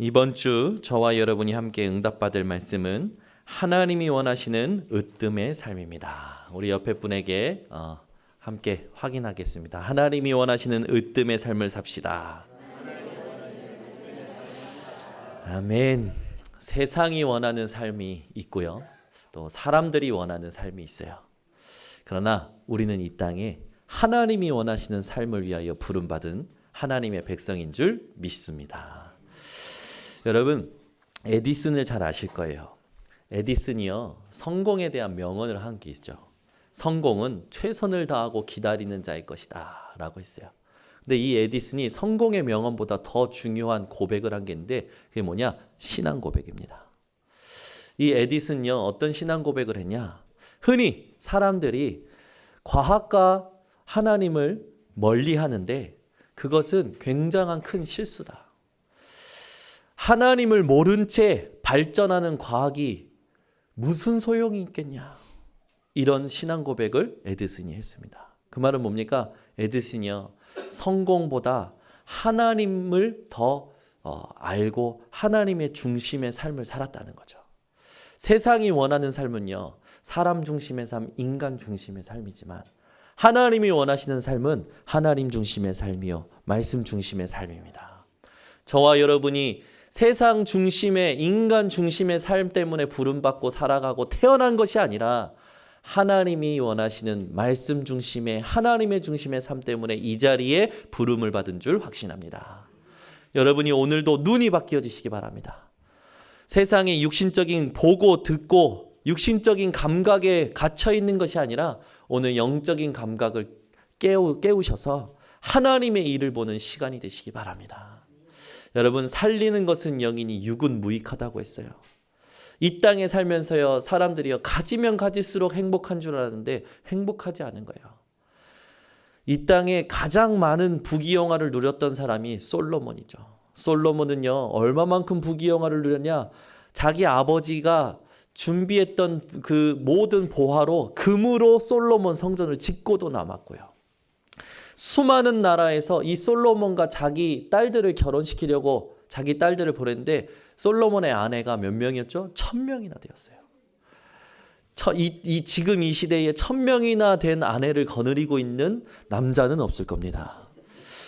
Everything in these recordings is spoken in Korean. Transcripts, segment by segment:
이번 주 저와 여러분이 함께 응답받을 말씀은 하나님이 원하시는 으뜸의 삶입니다. 우리 옆에 분에게 함께 확인하겠습니다. 하나님이 원하시는 으뜸의 삶을 삽시다. 아멘. 세상이 원하는 삶이 있고요. 또 사람들이 원하는 삶이 있어요. 그러나 우리는 이 땅에 하나님이 원하시는 삶을 위하여 부름받은 하나님의 백성인 줄 믿습니다. 여러분, 에디슨을 잘 아실 거예요. 에디슨이요, 성공에 대한 명언을 한 게 있죠. 성공은 최선을 다하고 기다리는 자의 것이다 라고 했어요. 근데 이 에디슨이 성공의 명언보다 더 중요한 고백을 한 게 있는데 그게 뭐냐? 신앙 고백입니다. 이 에디슨요, 어떤 신앙 고백을 했냐? 흔히 사람들이 과학과 하나님을 멀리 하는데 그것은 굉장한 큰 실수다. 하나님을 모른 채 발전하는 과학이 무슨 소용이 있겠냐? 이런 신앙 고백을 에디슨이 했습니다. 그 말은 뭡니까? 에디슨이요, 성공보다 하나님을 더 알고 하나님의 중심의 삶을 살았다는 거죠. 세상이 원하는 삶은요, 사람 중심의 삶, 인간 중심의 삶이지만 하나님이 원하시는 삶은 하나님 중심의 삶이요, 말씀 중심의 삶입니다. 저와 여러분이 세상 중심의, 인간 중심의 삶 때문에 부름받고 살아가고 태어난 것이 아니라 하나님이 원하시는 말씀 중심의, 하나님의 중심의 삶 때문에 이 자리에 부름을 받은 줄 확신합니다. 여러분이 오늘도 눈이 바뀌어지시기 바랍니다. 세상의 육신적인 보고 듣고 육신적인 감각에 갇혀 있는 것이 아니라 오늘 영적인 감각을 깨우셔서 하나님의 일을 보는 시간이 되시기 바랍니다. 여러분, 살리는 것은 영이니 육은 무익하다고 했어요. 이 땅에 살면서요, 사람들이요, 가지면 가질수록 행복한 줄 알았는데 행복하지 않은 거예요. 이 땅에 가장 많은 부귀영화를 누렸던 사람이 솔로몬이죠. 솔로몬은요, 얼마만큼 부귀영화를 누렸냐? 자기 아버지가 준비했던 그 모든 보화로, 금으로 솔로몬 성전을 짓고도 남았고요. 수많은 나라에서 이 솔로몬과 자기 딸들을 결혼시키려고 자기 딸들을 보냈는데 솔로몬의 아내가 몇 명이었죠? 1000명이나 되었어요. 지금 이 시대에 1000명이나 된 아내를 거느리고 있는 남자는 없을 겁니다.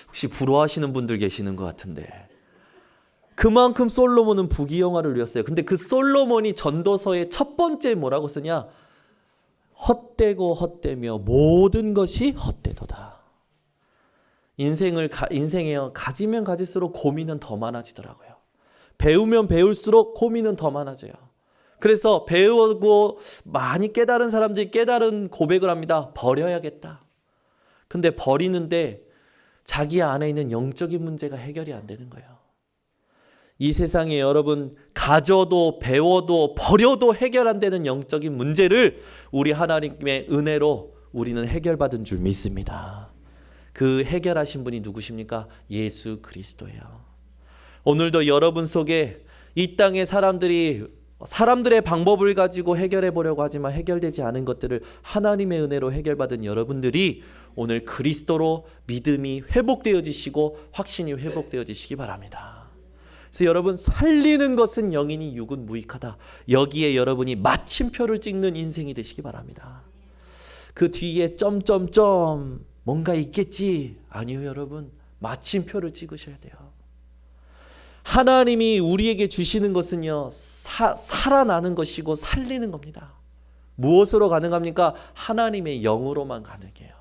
혹시 부러워하시는 분들 계시는 것 같은데, 그만큼 솔로몬은 부귀영화를 누렸어요. 근데 그 솔로몬이 전도서의 첫 번째 뭐라고 쓰냐? 헛되고 헛되며 모든 것이 헛되도다. 인생에요, 가지면 가질수록 고민은 더 많아지더라고요. 배우면 배울수록 고민은 더 많아져요. 그래서 배우고 많이 깨달은 사람들이 깨달은 고백을 합니다. 버려야겠다. 근데 버리는데 자기 안에 있는 영적인 문제가 해결이 안 되는 거예요. 이 세상에 여러분, 가져도 배워도 버려도 해결 안 되는 영적인 문제를 우리 하나님의 은혜로 우리는 해결받은 줄 믿습니다. 그 해결하신 분이 누구십니까? 예수 그리스도예요. 오늘도 여러분 속에 이 땅의 사람들의 방법을 가지고 해결해 보려고 하지만 해결되지 않은 것들을 하나님의 은혜로 해결받은 여러분들이 오늘 그리스도로 믿음이 회복되어지시고 확신이 회복되어지시기 바랍니다. 그래서 여러분, 살리는 것은 영이니 육은 무익하다. 여기에 여러분이 마침표를 찍는 인생이 되시기 바랍니다. 그 뒤에 점점점 뭔가 있겠지. 아니요, 여러분. 마침표를 찍으셔야 돼요. 하나님이 우리에게 주시는 것은요, 살아나는 것이고 살리는 겁니다. 무엇으로 가능합니까? 하나님의 영으로만 가능해요.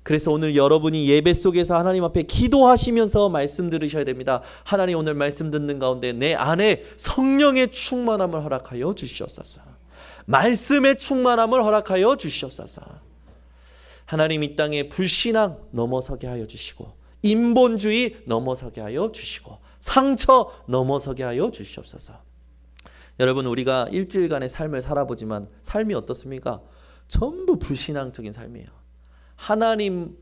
그래서 오늘 여러분이 예배 속에서 하나님 앞에 기도하시면서 말씀 들으셔야 됩니다. 하나님, 오늘 말씀 듣는 가운데 내 안에 성령의 충만함을 허락하여 주시옵소서. 말씀의 충만함을 허락하여 주시옵소서. 하나님, 이 땅에 불신앙 넘어서게 하여 주시고 인본주의 넘어서게 하여 주시고 상처 넘어서게 하여 주시옵소서. 여러분, 우리가 일주일간의 삶을 살아보지만 삶이 어떻습니까? 전부 불신앙적인 삶이에요. 하나님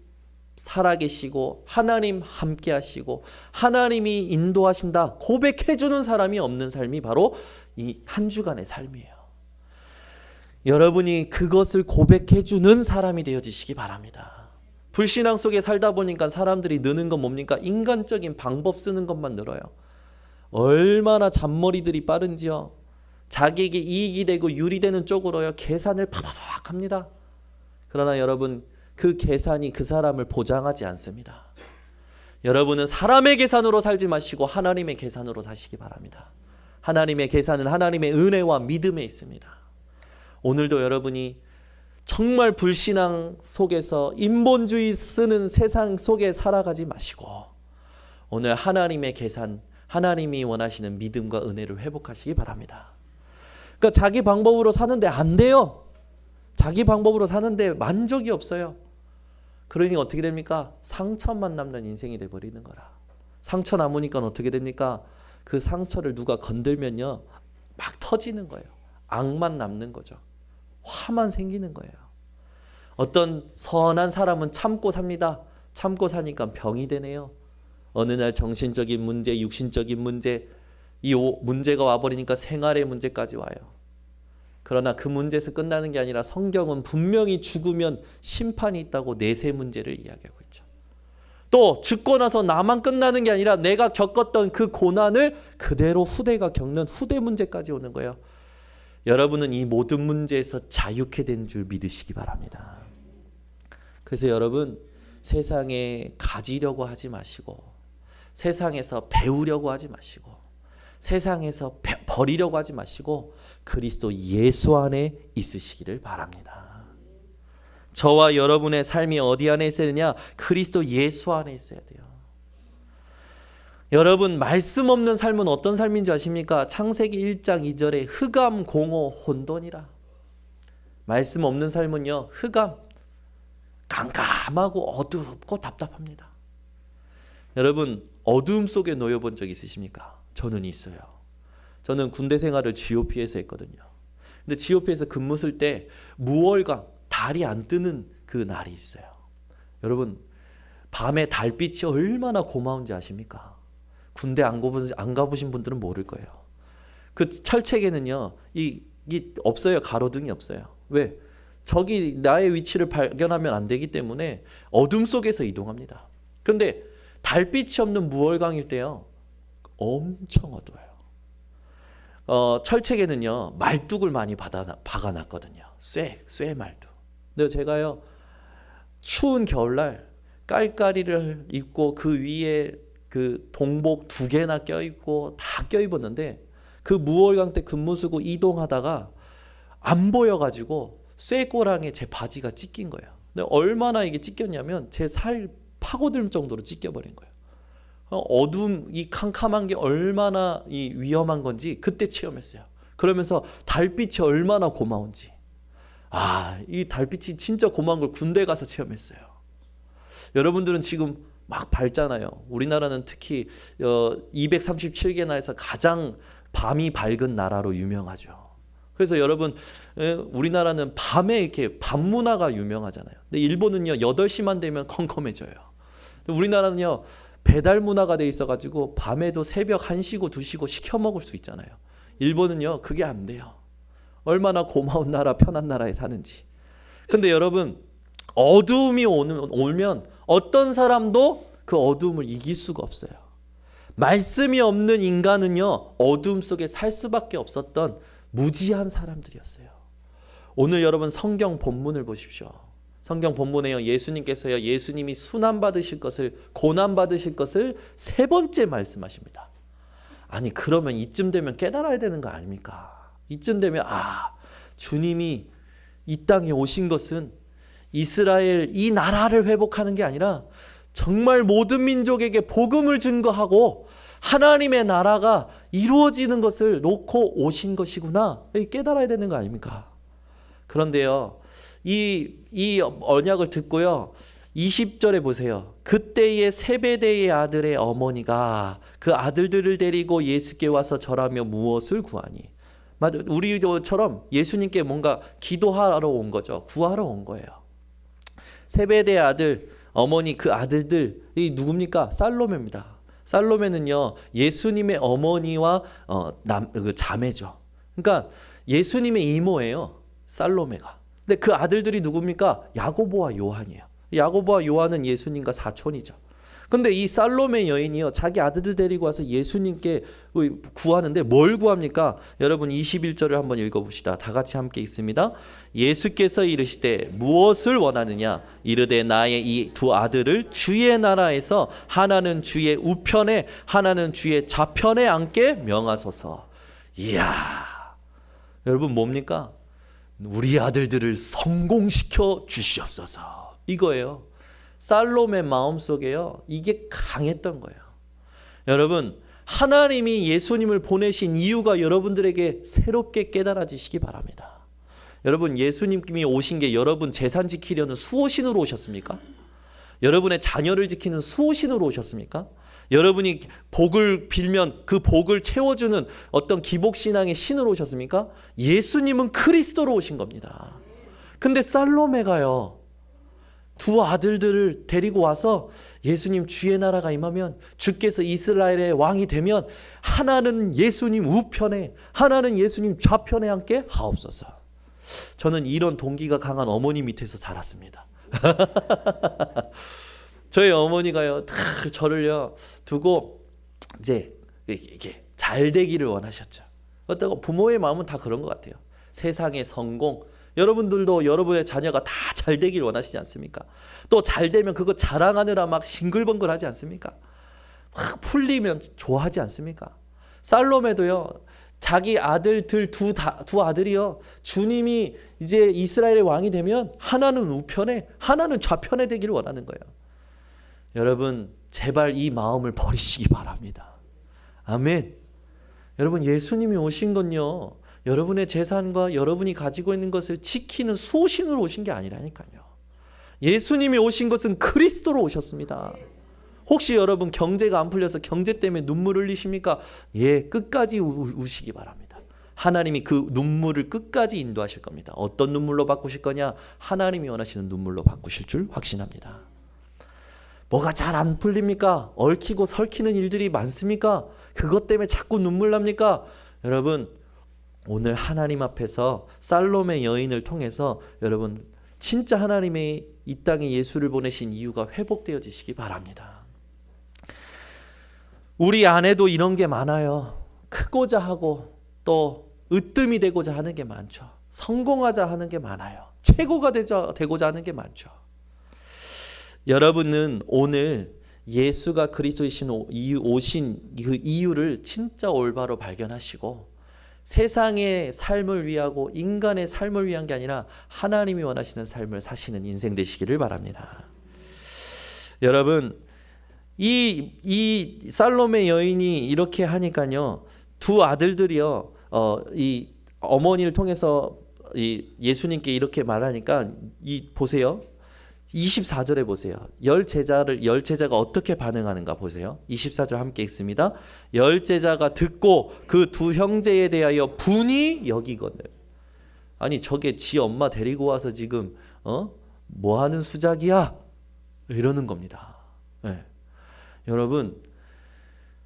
살아계시고 하나님 함께 하시고 하나님이 인도하신다 고백해주는 사람이 없는 삶이 바로 이 한 주간의 삶이에요. 여러분이 그것을 고백해주는 사람이 되어지시기 바랍니다. 불신앙 속에 살다 보니까 사람들이 느는 건 뭡니까? 인간적인 방법 쓰는 것만 늘어요. 얼마나 잔머리들이 빠른지요. 자기에게 이익이 되고 유리되는 쪽으로요 계산을 파바박 합니다. 그러나 여러분, 그 계산이 그 사람을 보장하지 않습니다. 여러분은 사람의 계산으로 살지 마시고 하나님의 계산으로 사시기 바랍니다. 하나님의 계산은 하나님의 은혜와 믿음에 있습니다. 오늘도 여러분이 정말 불신앙 속에서 인본주의 쓰는 세상 속에 살아가지 마시고 오늘 하나님의 계산, 하나님이 원하시는 믿음과 은혜를 회복하시기 바랍니다. 그러니까 자기 방법으로 사는데 안 돼요. 자기 방법으로 사는데 만족이 없어요. 그러니 어떻게 됩니까? 상처만 남는 인생이 돼버리는 거라. 상처 남으니까 어떻게 됩니까? 그 상처를 누가 건들면요 막 터지는 거예요. 악만 남는 거죠. 화만 생기는 거예요. 어떤 선한 사람은 참고 삽니다. 참고 사니까 병이 되네요. 어느 날 정신적인 문제, 육신적인 문제, 이 문제가 와버리니까 생활의 문제까지 와요. 그러나 그 문제에서 끝나는 게 아니라 성경은 분명히 죽으면 심판이 있다고 내세 문제를 이야기하고 있죠. 또 죽고 나서 나만 끝나는 게 아니라 내가 겪었던 그 고난을 그대로 후대가 겪는 후대 문제까지 오는 거예요. 여러분은 이 모든 문제에서 자유케 된 줄 믿으시기 바랍니다. 그래서 여러분, 세상에 가지려고 하지 마시고 세상에서 배우려고 하지 마시고 세상에서 버리려고 하지 마시고 그리스도 예수 안에 있으시기를 바랍니다. 저와 여러분의 삶이 어디 안에 있어야 되냐? 그리스도 예수 안에 있어야 돼요. 여러분, 말씀 없는 삶은 어떤 삶인지 아십니까? 창세기 1장 2절에 흑암 공허 혼돈이라. 말씀 없는 삶은요 흑암, 깜깜하고 어둡고 답답합니다. 여러분, 어두움 속에 놓여본 적 있으십니까? 저는 있어요. 저는 군대 생활을 GOP에서 했거든요. 근데 GOP에서 근무 쓸 때 무월강, 달이 안 뜨는 그 날이 있어요. 여러분, 밤에 달빛이 얼마나 고마운지 아십니까? 군대 안 가보신 분들은 모를 거예요. 그 철책에는요 이 없어요. 가로등이 없어요. 왜? 적이 나의 위치를 발견하면 안 되기 때문에 어둠 속에서 이동합니다. 그런데 달빛이 없는 무월강일 때요 엄청 어두워요. 철책에는요 말뚝을 많이 박아놨거든요. 쇠 말뚝. 근데 제가요 추운 겨울날 깔깔이를 입고 그 위에 그 동복 2개나 껴입고 다 껴입었는데 그 무월강 때 근무 쓰고 이동하다가 안 보여가지고 쇠꼬랑에 제 바지가 찢긴 거예요. 근데 얼마나 이게 찢겼냐면 제 살 파고들 정도로 찢겨버린 거예요. 어둠, 이 캄캄한 게 얼마나 이 위험한 건지 그때 체험했어요. 그러면서 달빛이 얼마나 고마운지. 이 달빛이 진짜 고마운 걸 군대 가서 체험했어요. 여러분들은 지금 막 밝잖아요. 우리나라는 특히 237개 나라에서 가장 밤이 밝은 나라로 유명하죠. 그래서 여러분, 우리나라는 밤에 이렇게 밤 문화가 유명하잖아요. 근데 일본은요 8시만 되면 컴컴해져요. 우리나라는요 배달 문화가 돼 있어가지고 밤에도 새벽 1시고 2시고 시켜 먹을 수 있잖아요. 일본은요 그게 안 돼요. 얼마나 고마운 나라, 편한 나라에 사는지. 근데 여러분, 어두움이 오면 어떤 사람도 그 어두움을 이길 수가 없어요. 말씀이 없는 인간은요 어두움 속에 살 수밖에 없었던 무지한 사람들이었어요. 오늘 여러분 성경 본문을 보십시오. 성경 본문에요 예수님께서요 예수님이 순환 받으실 것을, 고난 받으실 것을 3번째 말씀하십니다. 아니 그러면 이쯤 되면 깨달아야 되는 거 아닙니까? 이쯤 되면 주님이 이 땅에 오신 것은 이스라엘 이 나라를 회복하는 게 아니라 정말 모든 민족에게 복음을 증거하고 하나님의 나라가 이루어지는 것을 놓고 오신 것이구나 깨달아야 되는 거 아닙니까? 그런데요 이 언약을 듣고요 20절에 보세요. 그때의 세베대의 아들의 어머니가 그 아들들을 데리고 예수께 와서 절하며 무엇을 구하니? 우리처럼 예수님께 뭔가 기도하러 온 거죠. 구하러 온 거예요. 세베대의 아들, 어머니 그 아들들이 누굽니까? 살로메입니다. 살로메는요 예수님의 어머니와 그 자매죠. 그러니까 예수님의 이모예요. 살로메가. 근데 그 아들들이 누굽니까? 야고보와 요한이에요. 야고보와 요한은 예수님과 사촌이죠. 근데 이 살로메 여인이요, 자기 아들을 데리고 와서 예수님께 구하는데 뭘 구합니까? 여러분 21절을 한번 읽어봅시다. 다 같이 함께 읽습니다. 예수께서 이르시되 무엇을 원하느냐? 이르되 나의 이 두 아들을 주의 나라에서 하나는 주의 우편에 하나는 주의 좌편에 앉게 명하소서. 이야, 여러분 뭡니까? 우리 아들들을 성공시켜 주시옵소서. 이거예요. 살로메 마음속에요, 이게 강했던 거예요. 여러분, 하나님이 예수님을 보내신 이유가 여러분들에게 새롭게 깨달아지시기 바랍니다. 여러분, 예수님이 오신 게 여러분 재산 지키려는 수호신으로 오셨습니까? 여러분의 자녀를 지키는 수호신으로 오셨습니까? 여러분이 복을 빌면 그 복을 채워주는 어떤 기복신앙의 신으로 오셨습니까? 예수님은 그리스도로 오신 겁니다. 근데 살로메가요, 두 아들들을 데리고 와서 예수님 주의 나라가 임하면, 주께서 이스라엘의 왕이 되면 하나는 예수님 우편에 하나는 예수님 좌편에 앉게 하옵소서. 저는 이런 동기가 강한 어머니 밑에서 자랐습니다. 저희 어머니가요, 저를요 두고 이제 이게 잘 되기를 원하셨죠. 어떤 부모의 마음은 다 그런 것 같아요. 세상의 성공, 여러분들도 여러분의 자녀가 다 잘 되길 원하시지 않습니까? 또 잘 되면 그거 자랑하느라 막 싱글벙글 하지 않습니까? 막 풀리면 좋아하지 않습니까? 살로메도요, 자기 아들들 두 아들이요, 주님이 이제 이스라엘의 왕이 되면 하나는 우편에 하나는 좌편에 되기를 원하는 거예요. 여러분, 제발 이 마음을 버리시기 바랍니다. 아멘. 여러분, 예수님이 오신 건요, 여러분의 재산과 여러분이 가지고 있는 것을 지키는 수호신으로 오신 게 아니라니까요. 예수님이 오신 것은 그리스도로 오셨습니다. 혹시 여러분 경제가 안 풀려서 경제 때문에 눈물 흘리십니까? 예, 끝까지 우시기 바랍니다. 하나님이 그 눈물을 끝까지 인도하실 겁니다. 어떤 눈물로 바꾸실 거냐? 하나님이 원하시는 눈물로 바꾸실 줄 확신합니다. 뭐가 잘 안 풀립니까? 얽히고 설키는 일들이 많습니까? 그것 때문에 자꾸 눈물 납니까? 여러분, 오늘 하나님 앞에서 살로메 여인을 통해서 여러분 진짜 하나님의 이 땅에 예수를 보내신 이유가 회복되어지시기 바랍니다. 우리 안에도 이런 게 많아요. 크고자 하고 또 으뜸이 되고자 하는 게 많죠. 성공하자 하는 게 많아요. 최고가 되고자 하는 게 많죠. 여러분은 오늘 예수가 그리스도이신 오신 그 이유를 진짜 올바로 발견하시고 세상의 삶을 위하고 인간의 삶을 위한 게 아니라 하나님이 원하시는 삶을 사시는 인생 되시기를 바랍니다. 여러분, 이 살로메 여인이 이렇게 하니까요, 두 아들들이요, 이 어머니를 통해서 이 예수님께 이렇게 말하니까 보세요. 24절에 보세요. 열 제자가 어떻게 반응하는가 보세요. 24절 함께 읽습니다. 열 제자가 듣고 그 두 형제에 대하여 분이 여기거늘. 아니, 저게 지 엄마 데리고 와서 지금 뭐 하는 수작이야? 이러는 겁니다. 네. 여러분,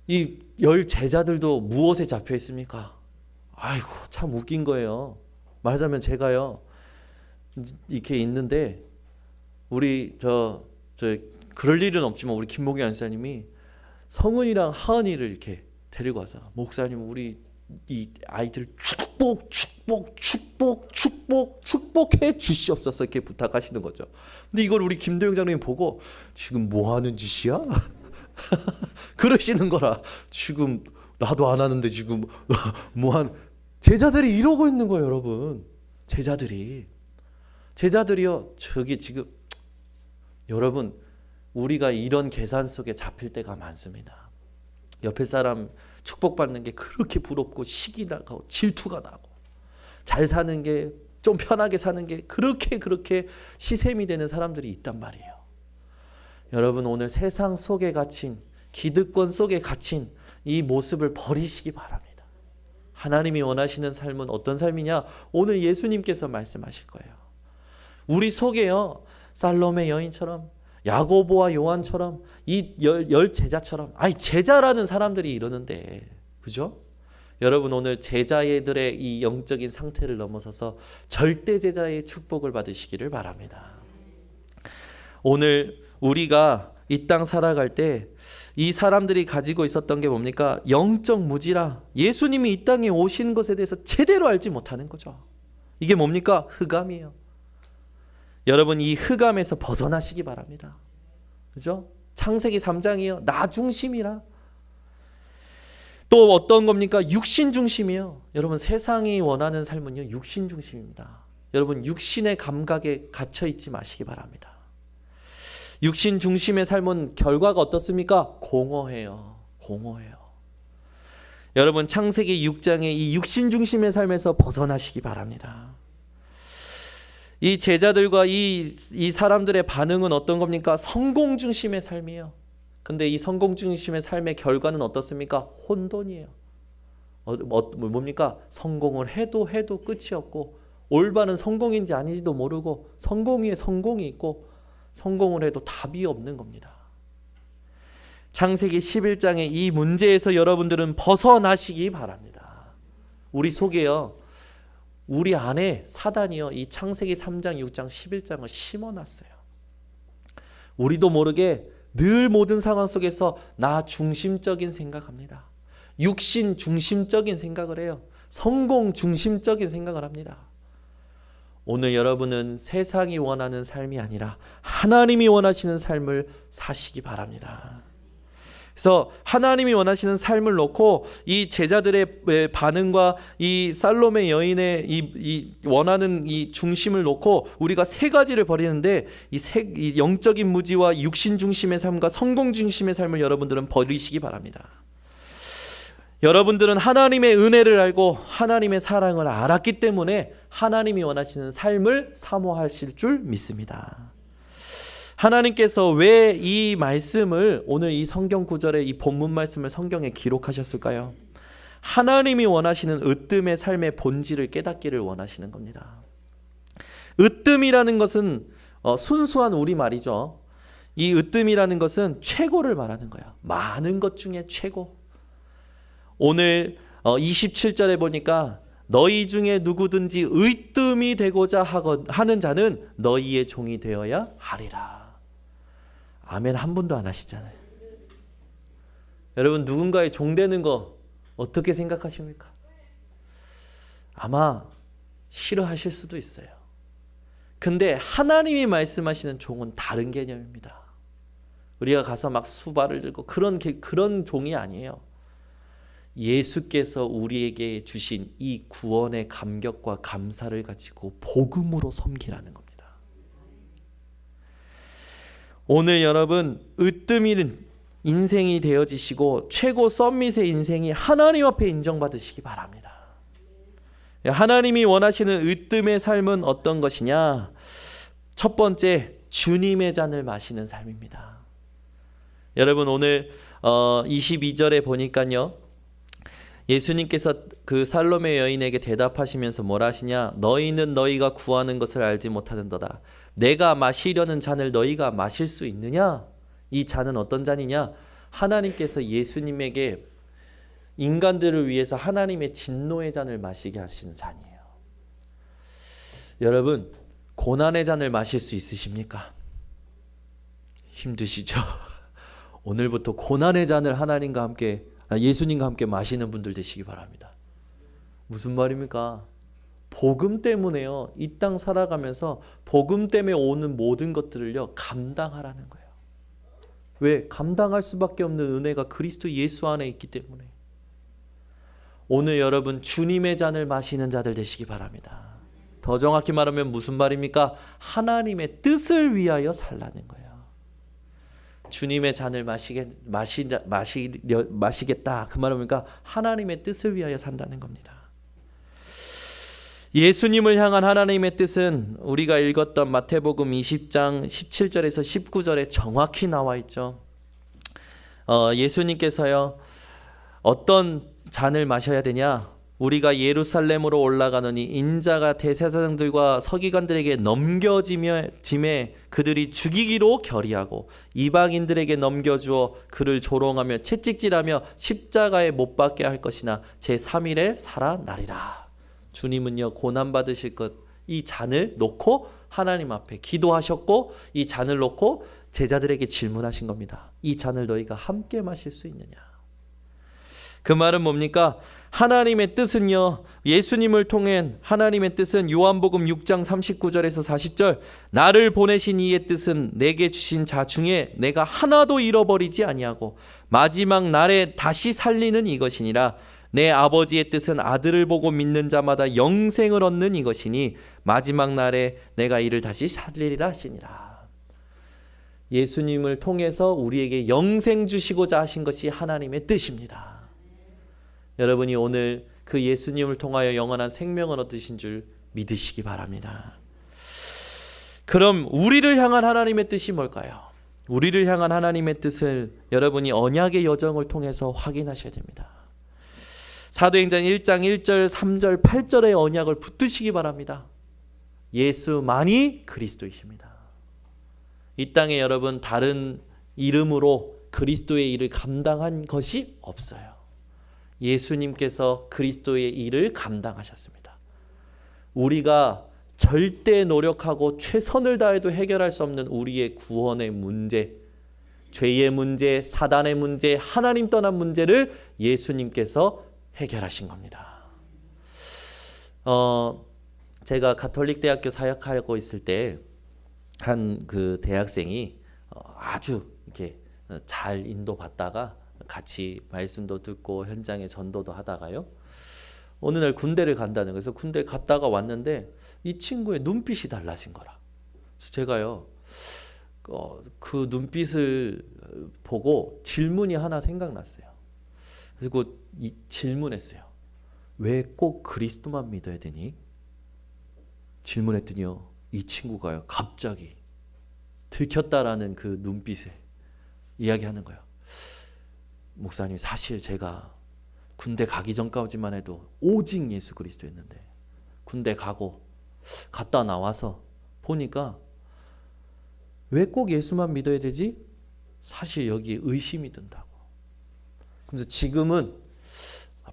이 열 제자들도 무엇에 잡혀 있습니까? 아이고, 참 웃긴 거예요. 말하자면 제가요, 이렇게 있는데 우리 그럴 일은 없지만 우리 김목희 안사님이 성은이랑 하은이를 이렇게 데리고 와서, 목사님 우리 이 아이들 축복해 주시옵소서 이렇게 부탁하시는 거죠. 근데 이걸 우리 김도영 장로님 보고 지금 뭐 하는 짓이야? 그러시는 거라. 지금 나도 안 하는데 지금 제자들이 이러고 있는 거예요, 여러분. 제자들이요, 저기 지금 여러분, 우리가 이런 계산 속에 잡힐 때가 많습니다. 옆에 사람 축복받는 게 그렇게 부럽고 시기 나고 질투가 나고, 잘 사는 게, 좀 편하게 사는 게 그렇게 시샘이 되는 사람들이 있단 말이에요. 여러분, 오늘 세상 속에 갇힌, 기득권 속에 갇힌 이 모습을 버리시기 바랍니다. 하나님이 원하시는 삶은 어떤 삶이냐? 오늘 예수님께서 말씀하실 거예요. 우리 속에요, 살로메 여인처럼, 야고보와 요한처럼, 이 열 제자처럼, 제자라는 사람들이 이러는데, 그죠? 여러분, 오늘 제자들의 이 영적인 상태를 넘어서서 절대 제자의 축복을 받으시기를 바랍니다. 오늘 우리가 이 땅 살아갈 때 이 사람들이 가지고 있었던 게 뭡니까? 영적 무지라. 예수님이 이 땅에 오신 것에 대해서 제대로 알지 못하는 거죠. 이게 뭡니까? 흑암이에요. 여러분, 이 흑암에서 벗어나시기 바랍니다. 그죠? 창세기 3장이요. 나 중심이라. 또 어떤 겁니까? 육신 중심이에요. 여러분, 세상이 원하는 삶은요, 육신 중심입니다. 여러분, 육신의 감각에 갇혀 있지 마시기 바랍니다. 육신 중심의 삶은 결과가 어떻습니까? 공허해요. 공허해요. 여러분, 창세기 6장의 이 육신 중심의 삶에서 벗어나시기 바랍니다. 이 제자들과 이 사람들의 반응은 어떤 겁니까? 성공 중심의 삶이에요. 근데 이 성공 중심의 삶의 결과는 어떻습니까? 혼돈이에요. 뭡니까? 성공을 해도 끝이 없고, 올바른 성공인지 아닌지도 모르고, 성공 위에 성공이 있고, 성공을 해도 답이 없는 겁니다. 창세기 11장의 이 문제에서 여러분들은 벗어나시기 바랍니다. 우리 속에요, 우리 안에 사단이요, 이 창세기 3장, 6장, 11장을 심어놨어요. 우리도 모르게 늘 모든 상황 속에서 나 중심적인 생각합니다. 육신 중심적인 생각을 해요. 성공 중심적인 생각을 합니다. 오늘 여러분은 세상이 원하는 삶이 아니라 하나님이 원하시는 삶을 사시기 바랍니다. 그래서 하나님이 원하시는 삶을 놓고 이 제자들의 반응과 이 살로메 여인의 이 원하는 이 중심을 놓고 우리가 세 가지를 버리는데, 이 영적인 무지와 육신 중심의 삶과 성공 중심의 삶을 여러분들은 버리시기 바랍니다. 여러분들은 하나님의 은혜를 알고 하나님의 사랑을 알았기 때문에 하나님이 원하시는 삶을 사모하실 줄 믿습니다. 하나님께서 왜 이 말씀을, 오늘 이 성경 구절의 이 본문 말씀을 성경에 기록하셨을까요? 하나님이 원하시는 으뜸의 삶의 본질을 깨닫기를 원하시는 겁니다. 으뜸이라는 것은 순수한 우리말이죠. 이 으뜸이라는 것은 최고를 말하는 거예요. 많은 것 중에 최고. 오늘 27절에 보니까 너희 중에 누구든지 으뜸이 되고자 하는 자는 너희의 종이 되어야 하리라. 아멘 한 분도 안 하시잖아요. 여러분, 누군가의 종 되는 거 어떻게 생각하십니까? 아마 싫어하실 수도 있어요. 근데 하나님이 말씀하시는 종은 다른 개념입니다. 우리가 가서 막 수발을 들고 그런 종이 아니에요. 예수께서 우리에게 주신 이 구원의 감격과 감사를 가지고 복음으로 섬기라는 겁니다. 오늘 여러분, 으뜸인 인생이 되어지시고 최고 썸밋의 인생이 하나님 앞에 인정받으시기 바랍니다. 하나님이 원하시는 으뜸의 삶은 어떤 것이냐? 첫 번째, 주님의 잔을 마시는 삶입니다. 여러분, 오늘 22절에 보니까요, 예수님께서 그 살로메 여인에게 대답하시면서 뭐라 하시냐? 너희는 너희가 구하는 것을 알지 못하는도다. 내가 마시려는 잔을 너희가 마실 수 있느냐? 이 잔은 어떤 잔이냐? 하나님께서 예수님에게 인간들을 위해서 하나님의 진노의 잔을 마시게 하시는 잔이에요. 여러분, 고난의 잔을 마실 수 있으십니까? 힘드시죠? 오늘부터 고난의 잔을 예수님과 함께 마시는 분들 되시기 바랍니다. 무슨 말입니까? 복음 때문에요. 이 땅 살아가면서 복음 때문에 오는 모든 것들을요, 감당하라는 거예요. 왜? 감당할 수밖에 없는 은혜가 그리스도 예수 안에 있기 때문에. 오늘 여러분, 주님의 잔을 마시는 자들 되시기 바랍니다. 더 정확히 말하면 무슨 말입니까? 하나님의 뜻을 위하여 살라는 거예요. 주님의 잔을 마시겠다. 그 말입니까? 하나님의 뜻을 위하여 산다는 겁니다. 예수님을 향한 하나님의 뜻은 우리가 읽었던 마태복음 20장 17절에서 19절에 정확히 나와 있죠. 예수님께서요, 어떤 잔을 마셔야 되냐? 우리가 예루살렘으로 올라가느니 인자가 대제사장들과 서기관들에게 넘겨짐에 그들이 죽이기로 결의하고 이방인들에게 넘겨주어 그를 조롱하며 채찍질하며 십자가에 못 박게 할 것이나 제3일에 살아나리라. 주님은요, 고난받으실 것, 이 잔을 놓고 하나님 앞에 기도하셨고 이 잔을 놓고 제자들에게 질문하신 겁니다. 이 잔을 너희가 함께 마실 수 있느냐? 그 말은 뭡니까? 하나님의 뜻은요, 예수님을 통해 하나님의 뜻은 요한복음 6장 39절에서 40절, 나를 보내신 이의 뜻은 내게 주신 자 중에 내가 하나도 잃어버리지 아니하고 마지막 날에 다시 살리는 이것이니라. 내 아버지의 뜻은 아들을 보고 믿는 자마다 영생을 얻는 이것이니 마지막 날에 내가 이를 다시 살리리라 하시니라. 예수님을 통해서 우리에게 영생 주시고자 하신 것이 하나님의 뜻입니다. 여러분이 오늘 그 예수님을 통하여 영원한 생명을 얻으신 줄 믿으시기 바랍니다. 그럼 우리를 향한 하나님의 뜻이 뭘까요? 우리를 향한 하나님의 뜻을 여러분이 언약의 여정을 통해서 확인하셔야 됩니다. 사도행전 1장 1절 3절 8절의 언약을 붙드시기 바랍니다. 예수만이 그리스도이십니다. 이 땅에 여러분 다른 이름으로 그리스도의 일을 감당한 것이 없어요. 예수님께서 그리스도의 일을 감당하셨습니다. 우리가 절대 노력하고 최선을 다해도 해결할 수 없는 우리의 구원의 문제, 죄의 문제, 사단의 문제, 하나님 떠난 문제를 예수님께서 해결하신 겁니다. 제가 가톨릭 대학교 사역하고 있을 때 한 그 대학생이 아주 이렇게 잘 인도받다가 같이 말씀도 듣고 현장에 전도도 하다가요, 어느 날 군대를 간다는 거예요. 그래서 군대 갔다가 왔는데 이 친구의 눈빛이 달라진 거라. 그래서 제가요 그 눈빛을 보고 질문이 하나 생각났어요. 그래서 질문했어요. 왜 꼭 그리스도만 믿어야 되니? 질문했더니요, 이 친구가요 갑자기 들켰다라는 그 눈빛에 이야기하는 거예요. 목사님, 사실 제가 군대 가기 전까지만 해도 오직 예수 그리스도였는데 군대 갔다 나와서 보니까 왜 꼭 예수만 믿어야 되지? 사실 여기에 의심이 든다고. 그래서 지금은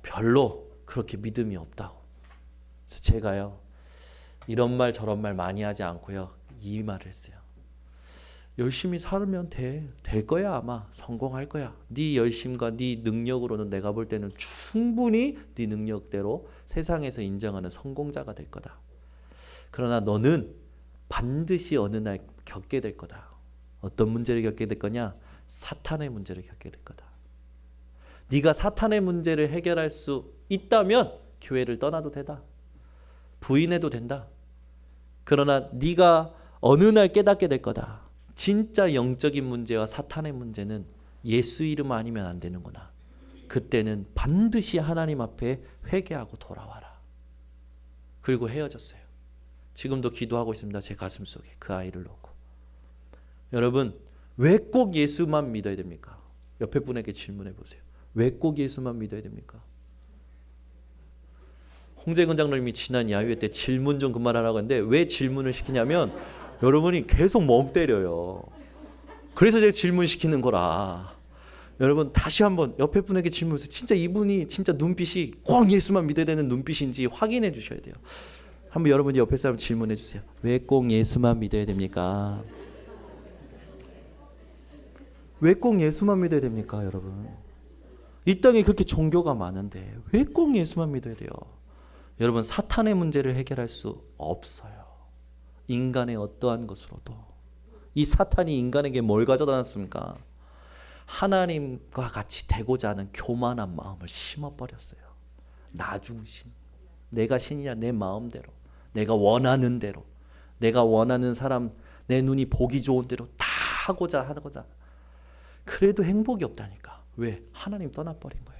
별로 그렇게 믿음이 없다고. 그래서 제가요 이런 말 저런 말 많이 하지 않고요 이 말을 했어요. 열심히 살면 될 거야. 아마 성공할 거야. 네 열심과 네 능력으로는 내가 볼 때는 충분히 네 능력대로 세상에서 인정하는 성공자가 될 거다. 그러나 너는 반드시 어느 날 겪게 될 거다. 어떤 문제를 겪게 될 거냐? 사탄의 문제를 겪게 될 거다. 네가 사탄의 문제를 해결할 수 있다면 교회를 떠나도 되다. 부인해도 된다. 그러나 네가 어느 날 깨닫게 될 거다. 진짜 영적인 문제와 사탄의 문제는 예수 이름 아니면 안 되는구나. 그때는 반드시 하나님 앞에 회개하고 돌아와라. 그리고 헤어졌어요. 지금도 기도하고 있습니다. 제 가슴 속에 그 아이를 놓고. 여러분, 왜 꼭 예수만 믿어야 됩니까? 옆에 분에게 질문해 보세요. 왜 꼭 예수만 믿어야 됩니까? 홍재근 장로님이 지난 야유회 때 질문 좀 그만하라고 했는데 왜 질문을 시키냐면 여러분이 계속 멍 때려요. 그래서 제가 질문시키는 거라. 여러분 다시 한번 옆에 분에게 질문해서 진짜 이분이 진짜 눈빛이 꼭 예수만 믿어야 되는 눈빛인지 확인해 주셔야 돼요. 한번 여러분이 옆에 사람 질문해 주세요. 왜 꼭 예수만 믿어야 됩니까? 왜 꼭 예수만 믿어야 됩니까, 여러분? 이 땅에 그렇게 종교가 많은데 왜 꼭 예수만 믿어야 돼요? 여러분, 사탄의 문제를 해결할 수 없어요. 인간의 어떠한 것으로도. 이 사탄이 인간에게 뭘 가져다 놨습니까? 하나님과 같이 되고자 하는 교만한 마음을 심어버렸어요. 나중심. 내가 신이냐, 내 마음대로, 내가 원하는 대로, 내가 원하는 사람, 내 눈이 보기 좋은 대로 다 하고자. 그래도 행복이 없다니까. 왜? 하나님 떠나버린 거예요.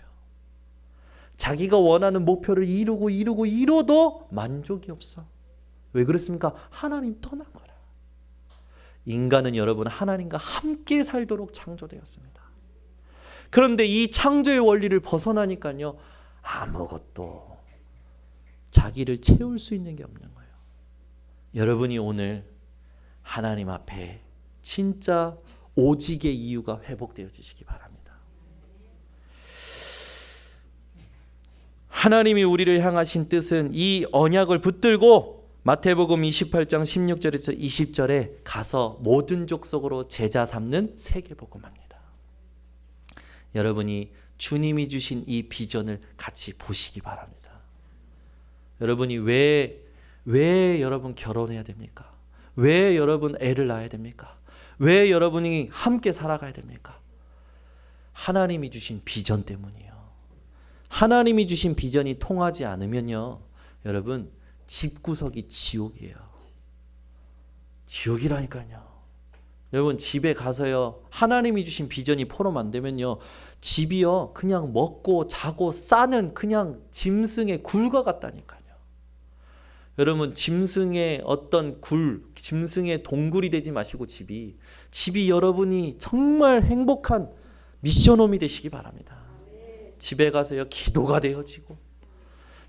자기가 원하는 목표를 이루어도 만족이 없어. 왜 그렇습니까? 하나님 떠난 거라. 인간은 여러분 하나님과 함께 살도록 창조되었습니다. 그런데 이 창조의 원리를 벗어나니까요, 아무것도 자기를 채울 수 있는 게 없는 거예요. 여러분이 오늘 하나님 앞에 진짜 오직의 이유가 회복되어지시기 바랍니다. 하나님이 우리를 향하신 뜻은 이 언약을 붙들고 마태복음 28장 16절에서 20절에 가서 모든 족속으로 제자 삼는 세계복음합니다. 여러분이 주님이 주신 이 비전을 같이 보시기 바랍니다. 여러분이 왜 여러분 결혼해야 됩니까? 왜 여러분 애를 낳아야 됩니까? 왜 여러분이 함께 살아가야 됩니까? 하나님이 주신 비전 때문이에요. 하나님이 주신 비전이 통하지 않으면요, 여러분 집구석이 지옥이에요. 지옥이라니까요. 여러분 집에 가서요, 하나님이 주신 비전이 포럼 안 되면요, 집이요 그냥 먹고 자고 싸는 그냥 짐승의 굴과 같다니까요. 여러분 짐승의 어떤 짐승의 동굴이 되지 마시고 집이 여러분이 정말 행복한 미션홈이 되시기 바랍니다. 집에 가서요 기도가 되어지고,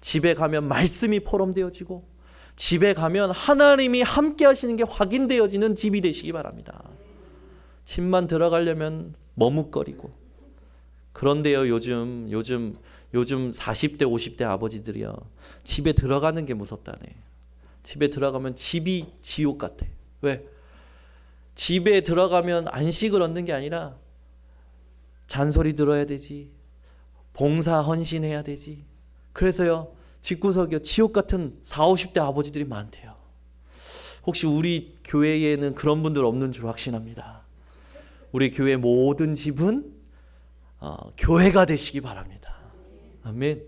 집에 가면 말씀이 포럼되어지고, 집에 가면 하나님이 함께 하시는 게 확인되어지는 집이 되시기 바랍니다. 집만 들어가려면 머뭇거리고. 그런데요, 요즘 40대 50대 아버지들이요, 집에 들어가는 게 무섭다네. 집에 들어가면 집이 지옥 같아. 왜? 집에 들어가면 안식을 얻는 게 아니라 잔소리 들어야 되지, 봉사 헌신해야 되지. 그래서요 집구석이요 지옥 같은 40, 50대 아버지들이 많대요. 혹시 우리 교회에는 그런 분들 없는 줄 확신합니다. 우리 교회 모든 집은 교회가 되시기 바랍니다. 아멘.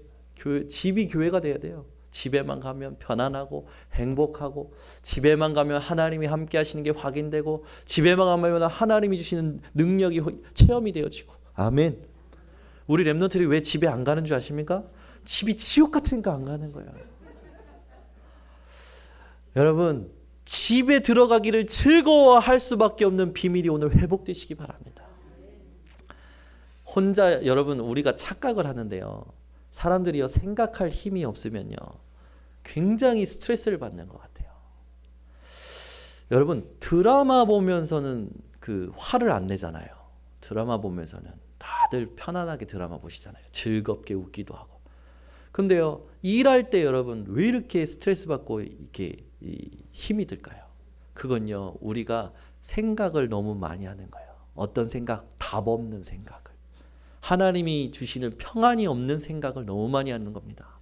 집이 교회가 돼야 돼요. 집에만 가면 편안하고 행복하고, 집에만 가면 하나님이 함께 하시는 게 확인되고, 집에만 가면 하나님이 주시는 능력이 체험이 되어지고. 아멘. 우리 렘넌트들이 왜 집에 안 가는 줄 아십니까? 집이 지옥 같으니까 안 가는 거예요. 여러분 집에 들어가기를 즐거워할 수밖에 없는 비밀이 오늘 회복되시기 바랍니다. 혼자 여러분 우리가 착각을 하는데요, 사람들이요 생각할 힘이 없으면요 굉장히 스트레스를 받는 것 같아요. 여러분 드라마 보면서는 그 화를 안 내잖아요. 드라마 보면서는 다들 편안하게 드라마 보시잖아요. 즐겁게 웃기도 하고. 근데요 일할 때 여러분 왜 이렇게 스트레스 받고 이렇게 힘이 들까요? 그건요 우리가 생각을 너무 많이 하는 거예요. 어떤 생각? 답 없는 생각을, 하나님이 주시는 평안이 없는 생각을 너무 많이 하는 겁니다.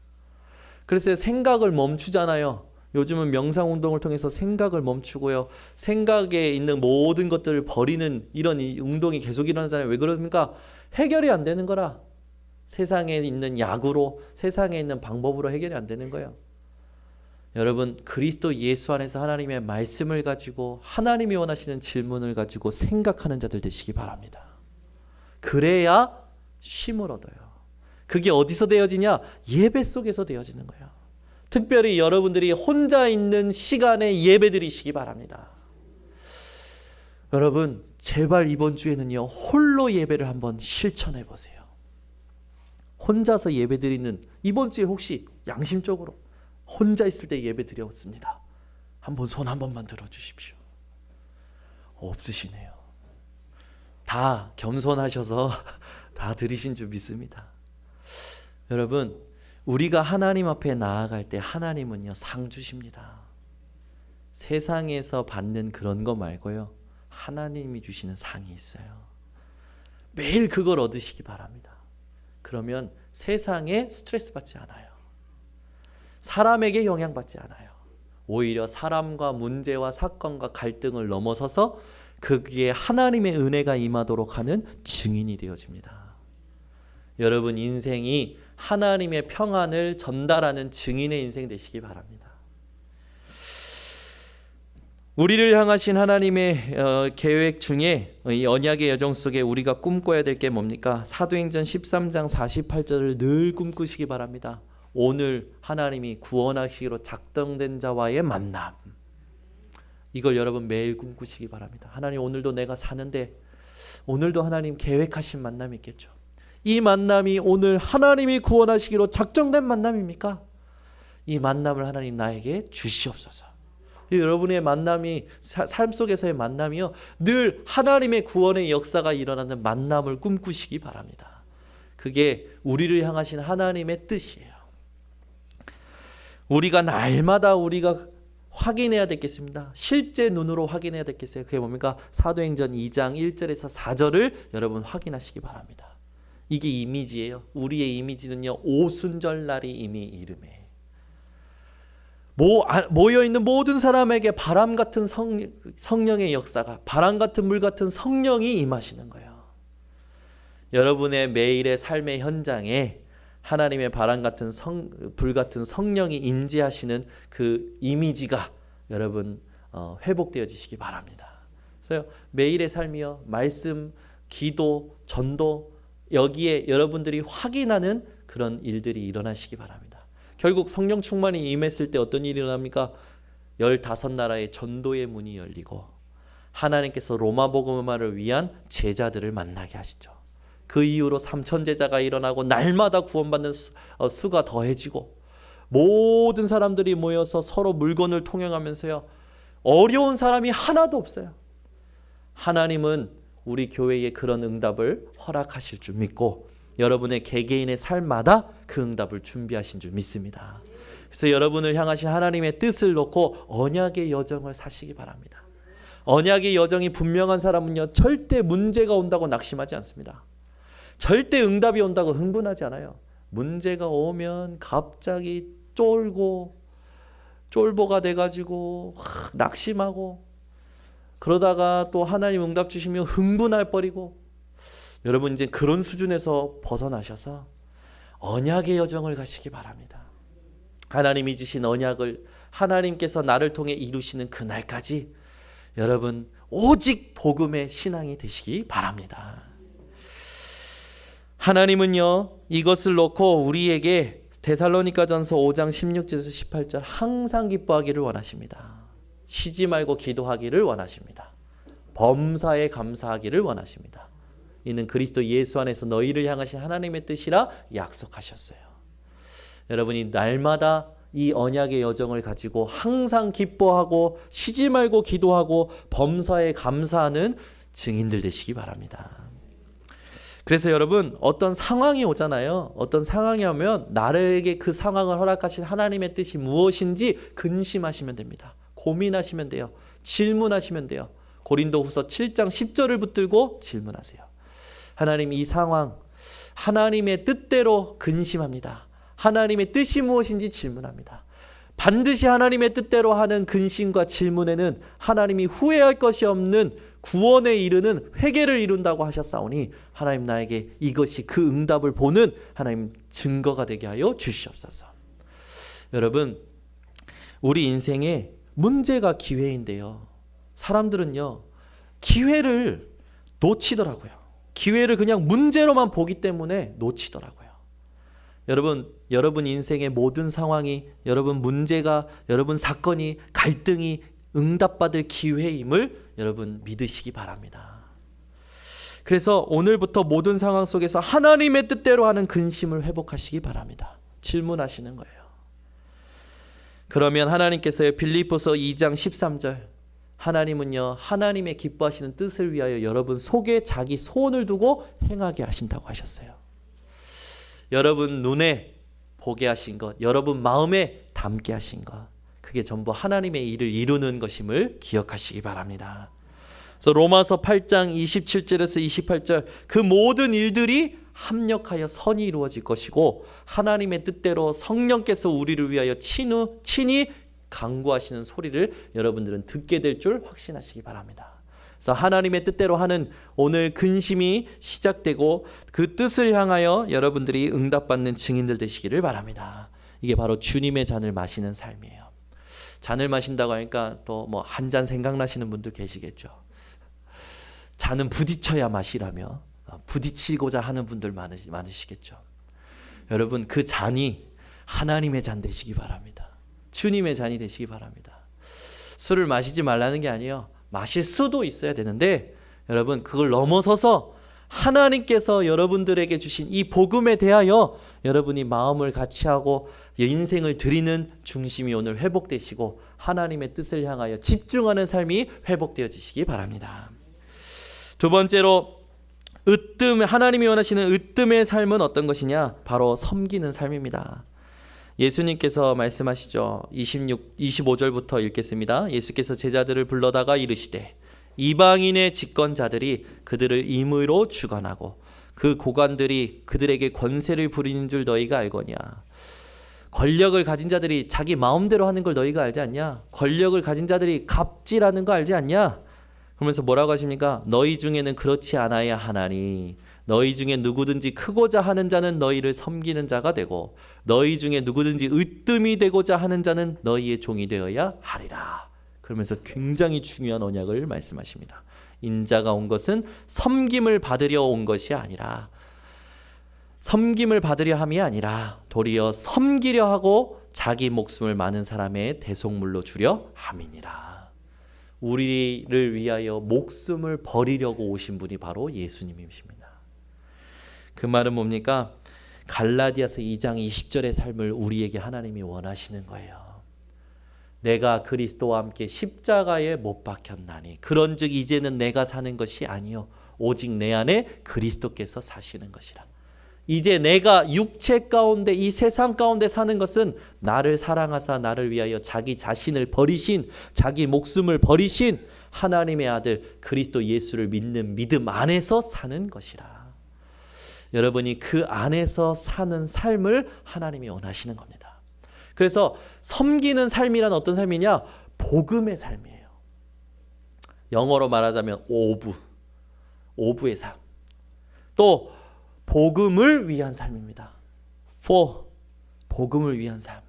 그래서 생각을 멈추잖아요. 요즘은 명상 운동을 통해서 생각을 멈추고요, 생각에 있는 모든 것들을 버리는 이런 운동이 계속 일어나잖아요. 왜 그럽니까? 해결이 안 되는 거라. 세상에 있는 약으로, 세상에 있는 방법으로 해결이 안 되는 거예요. 여러분 그리스도 예수 안에서 하나님의 말씀을 가지고, 하나님이 원하시는 질문을 가지고 생각하는 자들 되시기 바랍니다. 그래야 쉼을 얻어요. 그게 어디서 되어지냐? 예배 속에서 되어지는 거예요. 특별히 여러분들이 혼자 있는 시간에 예배 드리시기 바랍니다. 여러분 제발 이번 주에는요 홀로 예배를 한번 실천해 보세요. 혼자서 예배 드리는, 이번 주에 혹시 양심적으로 혼자 있을 때 예배 드렸습니다, 한번 손 한 번만 들어주십시오. 없으시네요. 다 겸손하셔서 다 드리신 줄 믿습니다. 여러분 우리가 하나님 앞에 나아갈 때 하나님은요 상 주십니다. 세상에서 받는 그런 거 말고요, 하나님이 주시는 상이 있어요. 매일 그걸 얻으시기 바랍니다. 그러면 세상에 스트레스 받지 않아요. 사람에게 영향받지 않아요. 오히려 사람과 문제와 사건과 갈등을 넘어서서 거기에 하나님의 은혜가 임하도록 하는 증인이 되어집니다. 여러분 인생이 하나님의 평안을 전달하는 증인의 인생 되시기 바랍니다. 우리를 향하신 하나님의 계획 중에 이 언약의 여정 속에 우리가 꿈꿔야 될 게 뭡니까? 사도행전 13장 48절을 늘 꿈꾸시기 바랍니다. 오늘 하나님이 구원하시기로 작정된 자와의 만남. 이걸 여러분 매일 꿈꾸시기 바랍니다. 하나님 오늘도 내가 사는데 오늘도 하나님 계획하신 만남이 있겠죠. 이 만남이 오늘 하나님이 구원하시기로 작정된 만남입니까? 이 만남을 하나님 나에게 주시옵소서. 여러분의 만남이, 삶 속에서의 만남이요 늘 하나님의 구원의 역사가 일어나는 만남을 꿈꾸시기 바랍니다. 그게 우리를 향하신 하나님의 뜻이에요. 우리가 날마다 우리가 확인해야 되겠습니다. 실제 눈으로 확인해야 되겠어요. 그게 뭡니까? 사도행전 2장 1절에서 4절을 여러분 확인하시기 바랍니다. 이게 이미지예요. 우리의 이미지는요, 오순절날이 이미 이름에 모여있는 모든 사람에게 바람 같은 성령의 역사가, 바람 같은 물 같은 성령이 임하시는 거예요. 여러분의 매일의 삶의 현장에 하나님의 바람 같은 불 같은 성령이 임재하시는 그 이미지가 여러분 회복되어지시기 바랍니다. 그래서 매일의 삶이요, 말씀, 기도, 전도, 여기에 여러분들이 확인하는 그런 일들이 일어나시기 바랍니다. 결국 성령 충만이 임했을 때 어떤 일이 일어납니까? 15나라의 전도의 문이 열리고 하나님께서 로마 복음화를 위한 제자들을 만나게 하시죠. 그 이후로 3천 제자가 일어나고 날마다 구원받는 수가 더해지고 모든 사람들이 모여서 서로 물건을 통용하면서요, 어려운 사람이 하나도 없어요. 하나님은 우리 교회에 그런 응답을 허락하실 줄 믿고 여러분의 개개인의 삶마다 그 응답을 준비하신 줄 믿습니다. 그래서 여러분을 향하신 하나님의 뜻을 놓고 언약의 여정을 사시기 바랍니다. 언약의 여정이 분명한 사람은요, 절대 문제가 온다고 낙심하지 않습니다. 절대 응답이 온다고 흥분하지 않아요. 문제가 오면 갑자기 쫄보가 돼가지고 낙심하고, 그러다가 또 하나님 응답 주시면 흥분할 뻔이고, 여러분 이제 그런 수준에서 벗어나셔서 언약의 여정을 가시기 바랍니다. 하나님이 주신 언약을 하나님께서 나를 통해 이루시는 그날까지 여러분 오직 복음의 신앙이 되시기 바랍니다. 하나님은요, 이것을 놓고 우리에게 데살로니가전서 5장 16절에서 18절 항상 기뻐하기를 원하십니다. 쉬지 말고 기도하기를 원하십니다. 범사에 감사하기를 원하십니다. 이는 그리스도 예수 안에서 너희를 향하신 하나님의 뜻이라 약속하셨어요. 여러분이 날마다 이 언약의 여정을 가지고 항상 기뻐하고 쉬지 말고 기도하고 범사에 감사하는 증인들 되시기 바랍니다. 그래서 여러분, 어떤 상황이 오잖아요. 어떤 상황이 오면 나에게 그 상황을 허락하신 하나님의 뜻이 무엇인지 근심하시면 됩니다. 고민하시면 돼요. 질문하시면 돼요. 고린도후서 7장 10절을 붙들고 질문하세요. 하나님, 이 상황 하나님의 뜻대로 근심합니다. 하나님의 뜻이 무엇인지 질문합니다. 반드시 하나님의 뜻대로 하는 근심과 질문에는 하나님이 후회할 것이 없는 구원에 이르는 회개를 이룬다고 하셨사오니 하나님, 나에게 이것이 그 응답을 보는 하나님 증거가 되게 하여 주시옵소서. 여러분, 우리 인생에 문제가 기회인데요, 사람들은요 기회를 놓치더라고요. 기회를 그냥 문제로만 보기 때문에 놓치더라고요. 여러분 인생의 모든 상황이, 여러분 문제가, 여러분 사건이, 갈등이 응답받을 기회임을 여러분 믿으시기 바랍니다. 그래서 오늘부터 모든 상황 속에서 하나님의 뜻대로 하는 근심을 회복하시기 바랍니다. 질문하시는 거예요. 그러면 하나님께서 빌립보서 2장 13절 하나님은요, 하나님의 기뻐하시는 뜻을 위하여 여러분 속에 자기 소원을 두고 행하게 하신다고 하셨어요. 여러분 눈에 보게 하신 것, 여러분 마음에 담게 하신 것, 그게 전부 하나님의 일을 이루는 것임을 기억하시기 바랍니다. 그래서 로마서 8장 27절에서 28절 그 모든 일들이 합력하여 선이 이루어질 것이고 하나님의 뜻대로 성령께서 우리를 위하여 친히 강구하시는 소리를 여러분들은 듣게 될 줄 확신하시기 바랍니다. 그래서 하나님의 뜻대로 하는 오늘 근심이 시작되고 그 뜻을 향하여 여러분들이 응답받는 증인들 되시기를 바랍니다. 이게 바로 주님의 잔을 마시는 삶이에요. 잔을 마신다고 하니까 또 뭐 한 잔 생각나시는 분들 계시겠죠. 잔은 부딪혀야 마시라며 부딪히고자 하는 분들 많으시겠죠. 여러분, 그 잔이 하나님의 잔 되시기 바랍니다. 주님의 잔이 되시기 바랍니다. 술을 마시지 말라는 게 아니에요. 마실 수도 있어야 되는데 여러분, 그걸 넘어서서 하나님께서 여러분들에게 주신 이 복음에 대하여 여러분이 마음을 같이 하고 인생을 드리는 중심이 오늘 회복되시고 하나님의 뜻을 향하여 집중하는 삶이 회복되어지시기 바랍니다. 두 번째로 하나님이 원하시는 으뜸의 삶은 어떤 것이냐? 바로 섬기는 삶입니다. 예수님께서 말씀하시죠. 25절부터 읽겠습니다. 예수께서 제자들을 불러다가 이르시되 이방인의 집권자들이 그들을 임의로 주관하고 그 고관들이 그들에게 권세를 부리는 줄 너희가 알거냐. 권력을 가진 자들이 자기 마음대로 하는 걸 너희가 알지 않냐. 권력을 가진 자들이 갑질하는 거 알지 않냐. 그러면서 뭐라고 하십니까? 너희 중에는 그렇지 않아야 하나니 너희 중에 누구든지 크고자 하는 자는 너희를 섬기는 자가 되고 너희 중에 누구든지 으뜸이 되고자 하는 자는 너희의 종이 되어야 하리라. 그러면서 굉장히 중요한 언약을 말씀하십니다. 인자가 온 것은 섬김을 받으려 온 것이 아니라 섬김을 받으려 함이 아니라 도리어 섬기려 하고 자기 목숨을 많은 사람의 대속물로 주려 함이니라. 우리를 위하여 목숨을 버리려고 오신 분이 바로 예수님이십니다. 그 말은 뭡니까? 갈라디아서 2장 20절의 삶을 우리에게 하나님이 원하시는 거예요. 내가 그리스도와 함께 십자가에 못 박혔나니 그런즉 이제는 내가 사는 것이 아니요 오직 내 안에 그리스도께서 사시는 것이라. 이제 내가 육체 가운데 이 세상 가운데 사는 것은 나를 사랑하사 나를 위하여 자기 자신을 버리신 자기 목숨을 버리신 하나님의 아들 그리스도 예수를 믿는 믿음 안에서 사는 것이라. 여러분이 그 안에서 사는 삶을 하나님이 원하시는 겁니다. 그래서 섬기는 삶이란 어떤 삶이냐? 복음의 삶이에요. 영어로 말하자면 오부의 삶. 또 복음을 위한 삶입니다. for 복음을 위한 삶.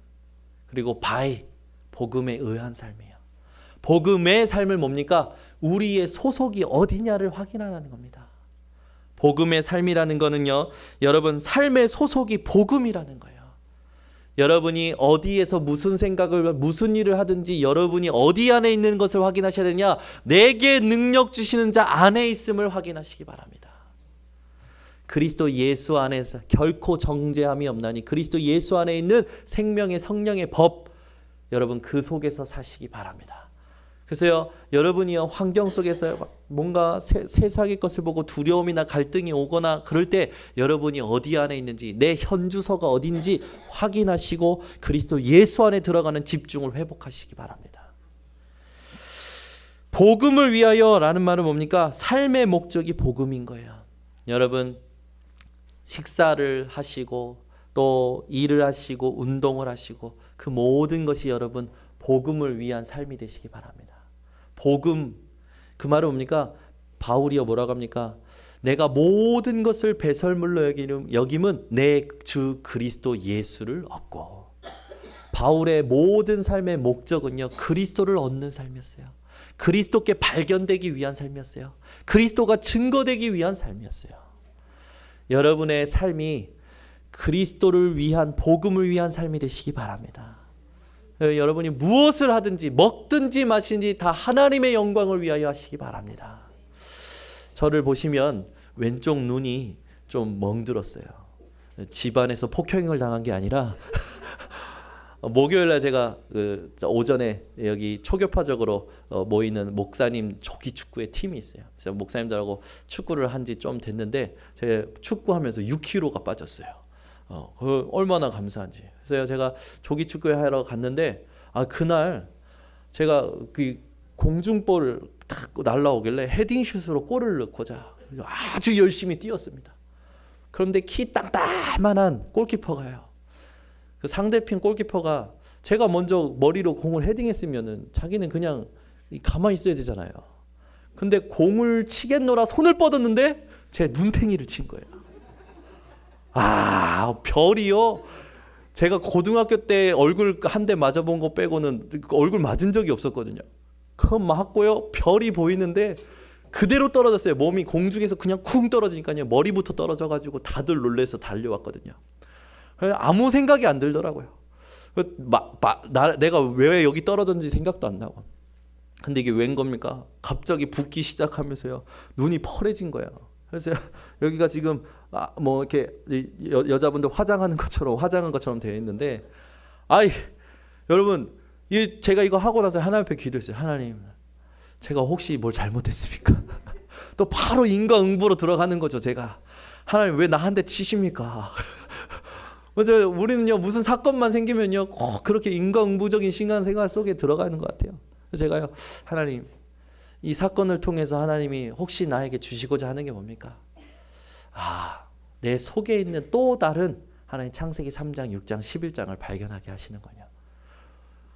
그리고 by 복음에 의한 삶이에요. 복음의 삶을 뭡니까? 우리의 소속이 어디냐를 확인하는 겁니다. 복음의 삶이라는 거는요, 여러분 삶의 소속이 복음이라는 거예요. 여러분이 어디에서 무슨 생각을 무슨 일을 하든지 여러분이 어디 안에 있는 것을 확인하셔야 되냐? 내게 능력 주시는 자 안에 있음을 확인하시기 바랍니다. 그리스도 예수 안에서 결코 정죄함이 없나니 그리스도 예수 안에 있는 생명의 성령의 법, 여러분 그 속에서 사시기 바랍니다. 그래서요, 여러분이요 환경 속에서 뭔가 세상의 것을 보고 두려움이나 갈등이 오거나 그럴 때 여러분이 어디 안에 있는지, 내 현주소가 어딘지 확인하시고 그리스도 예수 안에 들어가는 집중을 회복하시기 바랍니다. 복음을 위하여라는 말은 뭡니까? 삶의 목적이 복음인 거예요. 여러분 식사를 하시고 또 일을 하시고 운동을 하시고 그 모든 것이 여러분 복음을 위한 삶이 되시기 바랍니다. 복음, 그 말은 뭡니까? 바울이요 뭐라고 합니까? 내가 모든 것을 배설물로 여김은 내 주 그리스도 예수를 얻고. 바울의 모든 삶의 목적은요 그리스도를 얻는 삶이었어요. 그리스도께 발견되기 위한 삶이었어요. 그리스도가 증거되기 위한 삶이었어요. 여러분의 삶이 그리스도를 위한 복음을 위한 삶이 되시기 바랍니다. 여러분이 무엇을 하든지 먹든지 마시든지 다 하나님의 영광을 위하여 하시기 바랍니다. 저를 보시면 왼쪽 눈이 좀 멍들었어요. 집안에서 폭행을 당한 게 아니라 목요일날 제가 오전에 여기 초교파적으로 모이는 목사님 조기 축구의 팀이 있어요. 그래서 목사님들하고 축구를 한 지 좀 됐는데 제가 축구하면서 6kg가 빠졌어요. 얼마나 감사한지. 그래서 제가 조기 축구회 하러 갔는데 그날 제가 그 공중볼을 탁 날라오길래 헤딩슛으로 골을 넣고자 아주 열심히 뛰었습니다. 그런데 키 땅땅만한 골키퍼가요. 그 상대편 골키퍼가 제가 먼저 머리로 공을 헤딩했으면은 자기는 그냥 가만히 있어야 되잖아요. 근데 공을 치겠노라 손을 뻗었는데 제 눈탱이를 친 거예요. 별이요. 제가 고등학교 때 얼굴 한 대 맞아본 거 빼고는 얼굴 맞은 적이 없었거든요. 그건 맞고요. 별이 보이는데 그대로 떨어졌어요. 몸이 공중에서 그냥 쿵 떨어지니까요. 머리부터 떨어져가지고 다들 놀래서 달려왔거든요. 아무 생각이 안 들더라고요. 내가 왜 여기 떨어졌는지 생각도 안 나고. 근데 이게 웬 겁니까? 갑자기 붓기 시작하면서요. 눈이 펄해진 거예요. 그래서 여기가 지금 뭐 이렇게 여자분들 화장한 것처럼 되어 있는데, 여러분 제가 이거 하고 나서 하나님 앞에 기도했어요. 하나님, 제가 혹시 뭘 잘못했습니까? 또 바로 인과응보로 들어가는 거죠. 제가 하나님 왜 나한테 치십니까? 맞아요. 우리는요 무슨 사건만 생기면요 그렇게 인과응보적인 신앙생활 속에 들어가는 것 같아요. 그래서 제가요 하나님 이 사건을 통해서 하나님이 혹시 나에게 주시고자 하는 게 뭡니까? 내 속에 있는 또 다른 하나님 창세기 3장, 6장, 11장을 발견하게 하시는군요.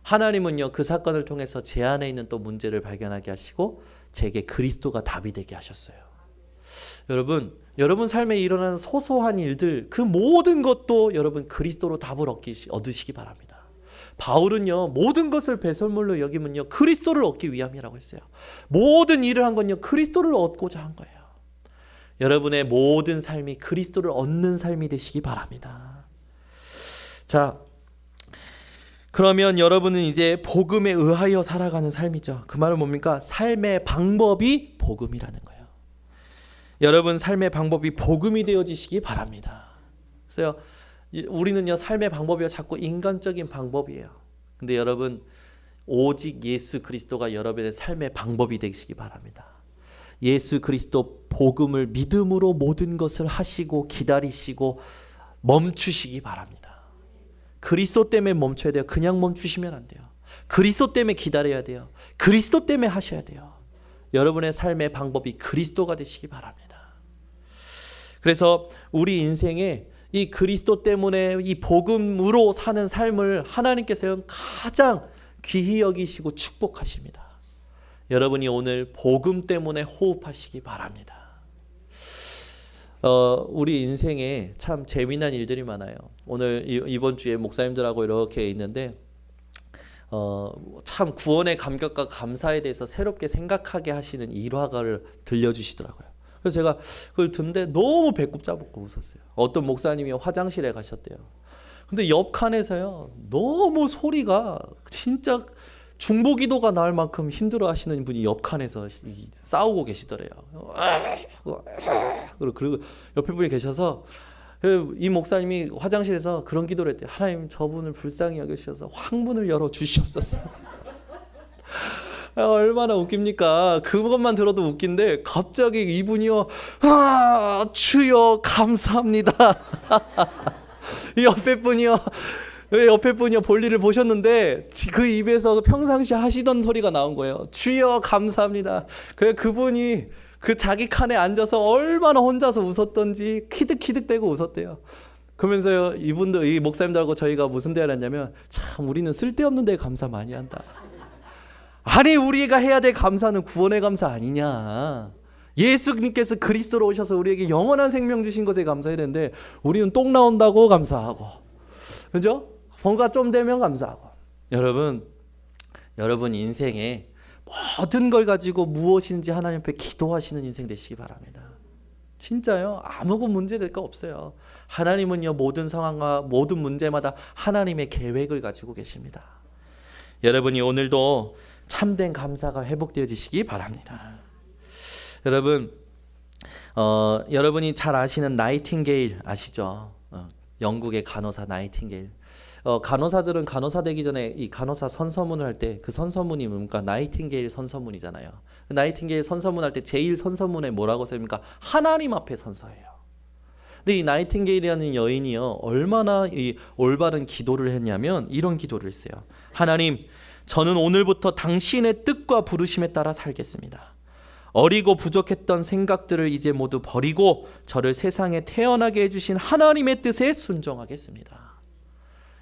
하나님은요 그 사건을 통해서 제 안에 있는 또 문제를 발견하게 하시고 제게 그리스도가 답이 되게 하셨어요. 여러분 삶에 일어나는 소소한 일들 그 모든 것도 여러분 그리스도로 답을 얻으시기 바랍니다. 바울은요 모든 것을 배설물로 여기면요 그리스도를 얻기 위함이라고 했어요. 모든 일을 한 건요 그리스도를 얻고자 한 거예요. 여러분의 모든 삶이 그리스도를 얻는 삶이 되시기 바랍니다. 자, 그러면 여러분은 이제 복음에 의하여 살아가는 삶이죠. 그 말은 뭡니까? 삶의 방법이 복음이라는 거예요. 여러분 삶의 방법이 복음이 되어지시기 바랍니다. 그래서 우리는요 삶의 방법이 자꾸 인간적인 방법이에요. 근데 여러분 오직 예수 그리스도가 여러분의 삶의 방법이 되시기 바랍니다. 예수 그리스도 복음을 믿음으로 모든 것을 하시고 기다리시고 멈추시기 바랍니다. 그리스도 때문에 멈춰야 돼요. 그냥 멈추시면 안 돼요. 그리스도 때문에 기다려야 돼요. 그리스도 때문에 하셔야 돼요. 여러분의 삶의 방법이 그리스도가 되시기 바랍니다. 그래서 우리 인생에 이 그리스도 때문에 이 복음으로 사는 삶을 하나님께서는 가장 귀히 여기시고 축복하십니다. 여러분이 오늘 복음 때문에 호흡하시기 바랍니다. 우리 인생에 참 재미난 일들이 많아요. 오늘 이번 주에 목사님들하고 이렇게 있는데 참 구원의 감격과 감사에 대해서 새롭게 생각하게 하시는 일화를 들려주시더라고요. 그래서 제가 그걸 듣는데 너무 배꼽 잡고 웃었어요. 어떤 목사님이 화장실에 가셨대요. 근데 옆 칸에서요 너무 소리가 진짜 중보기도가 나올 만큼 힘들어 하시는 분이 옆 칸에서 싸우고 계시더래요. 그리고 옆에 분이 계셔서 이 목사님이 화장실에서 그런 기도를 했대요. 하나님 저분을 불쌍히 여기셔서 황문을 열어 주시옵소서. 얼마나 웃깁니까? 그것만 들어도 웃긴데 갑자기 이분이요 주여 감사합니다. 옆에 분이요 볼일을 보셨는데 그 입에서 평상시 하시던 소리가 나온 거예요. 주여 감사합니다. 그래 그분이 그 자기 칸에 앉아서 얼마나 혼자서 웃었던지 키득키득대고 웃었대요. 그러면서요 이분들 이 목사님들하고 저희가 무슨 대화를 했냐면 참 우리는 쓸데없는 데 감사 많이 한다. 아니 우리가 해야 될 감사는 구원의 감사 아니냐. 예수님께서 그리스도로 오셔서 우리에게 영원한 생명 주신 것에 감사해야 되는데 우리는 똥 나온다고 감사하고 그죠? 뭔가 좀 되면 감사하고. 여러분 인생에 모든 걸 가지고 무엇인지 하나님 앞에 기도하시는 인생 되시기 바랍니다. 진짜요. 아무것도 문제될 거 없어요. 하나님은요 모든 상황과 모든 문제마다 하나님의 계획을 가지고 계십니다. 여러분이 오늘도 참된 감사가 회복되어지시기 바랍니다. 여러분이 잘 아시는 나이팅게일 아시죠? 영국의 간호사 나이팅게일. 간호사들은 간호사 되기 전에 이 간호사 선서문을 할 때 그 선서문이 뭡니까? 나이팅게일 선서문이잖아요. 나이팅게일 선서문 할 때 제일 선서문에 뭐라고 써입니까? 하나님 앞에 선서해요. 근데 이 나이팅게일이라는 여인이요 얼마나 이 올바른 기도를 했냐면 이런 기도를 했어요. 하나님, 저는 오늘부터 당신의 뜻과 부르심에 따라 살겠습니다. 어리고 부족했던 생각들을 이제 모두 버리고 저를 세상에 태어나게 해주신 하나님의 뜻에 순종하겠습니다.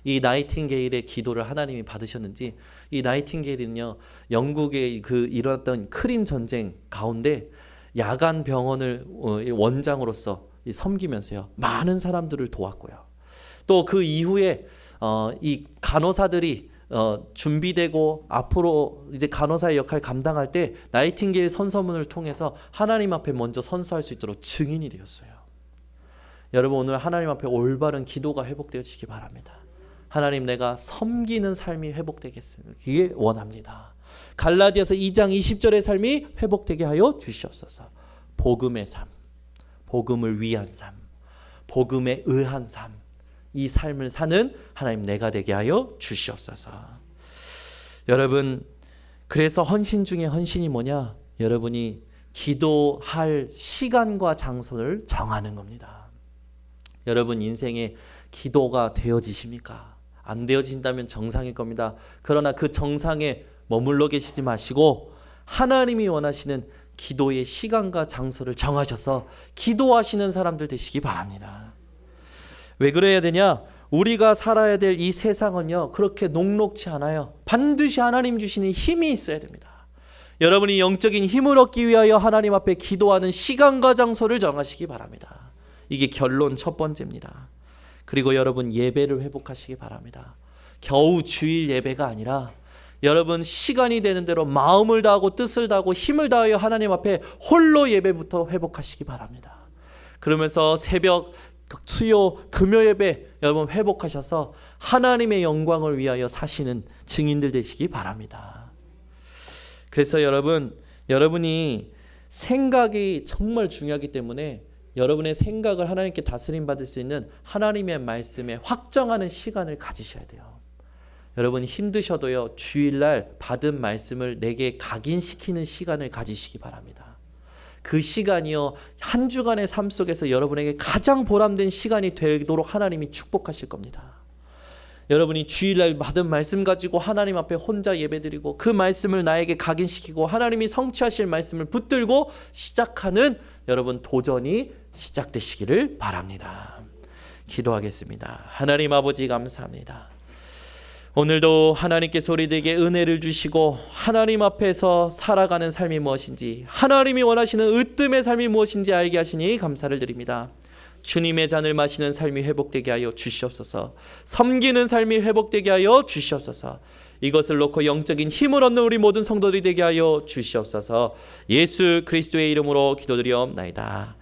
이 나이팅게일의 기도를 하나님이 받으셨는지 이 나이팅게일은요 영국에 일어났던 크림 전쟁 가운데 야간 병원을 원장으로서 섬기면서요 많은 사람들을 도왔고요. 또 그 이후에 이 간호사들이 준비되고 앞으로 이제 간호사의 역할 감당할 때 나이팅게일 선서문을 통해서 하나님 앞에 먼저 선서할 수 있도록 증인이 되었어요. 여러분 오늘 하나님 앞에 올바른 기도가 회복되시기 바랍니다. 하나님 내가 섬기는 삶이 회복되겠습니다. 그게 원합니다. 갈라디아서 2장 20절의 삶이 회복되게 하여 주시옵소서. 복음의 삶, 복음을 위한 삶, 복음에 의한 삶, 이 삶을 사는 하나님 내가 되게 하여 주시옵소서. 여러분 그래서 헌신 중에 헌신이 뭐냐? 여러분이 기도할 시간과 장소를 정하는 겁니다. 여러분 인생에 기도가 되어지십니까? 안 되어진다면 정상일 겁니다. 그러나 그 정상에 머물러 계시지 마시고 하나님이 원하시는 기도의 시간과 장소를 정하셔서 기도하시는 사람들 되시기 바랍니다. 왜 그래야 되냐? 우리가 살아야 될 이 세상은요, 그렇게 녹록지 않아요. 반드시 하나님 주시는 힘이 있어야 됩니다. 여러분이 영적인 힘을 얻기 위하여 하나님 앞에 기도하는 시간과 장소를 정하시기 바랍니다. 이게 결론 첫 번째입니다. 그리고 여러분 예배를 회복하시기 바랍니다. 겨우 주일 예배가 아니라 여러분 시간이 되는 대로 마음을 다하고 뜻을 다하고 힘을 다하여 하나님 앞에 홀로 예배부터 회복하시기 바랍니다. 그러면서 새벽, 수요, 금요 예배 여러분 회복하셔서 하나님의 영광을 위하여 사시는 증인들 되시기 바랍니다. 그래서 여러분이 생각이 정말 중요하기 때문에 여러분의 생각을 하나님께 다스림 받을 수 있는 하나님의 말씀에 확정하는 시간을 가지셔야 돼요. 여러분 힘드셔도요, 주일날 받은 말씀을 내게 각인시키는 시간을 가지시기 바랍니다. 그 시간이요, 한 주간의 삶 속에서 여러분에게 가장 보람된 시간이 되도록 하나님이 축복하실 겁니다. 여러분이 주일날 받은 말씀 가지고 하나님 앞에 혼자 예배드리고 그 말씀을 나에게 각인시키고 하나님이 성취하실 말씀을 붙들고 시작하는 여러분 도전이 시작되시기를 바랍니다. 기도하겠습니다. 하나님 아버지 감사합니다. 오늘도 하나님께서 우리들에게 은혜를 주시고 하나님 앞에서 살아가는 삶이 무엇인지, 하나님이 원하시는 으뜸의 삶이 무엇인지 알게 하시니 감사를 드립니다. 주님의 잔을 마시는 삶이 회복되게 하여 주시옵소서. 섬기는 삶이 회복되게 하여 주시옵소서. 이것을 놓고 영적인 힘을 얻는 우리 모든 성도들이 되게 하여 주시옵소서. 예수 그리스도의 이름으로 기도드리옵나이다.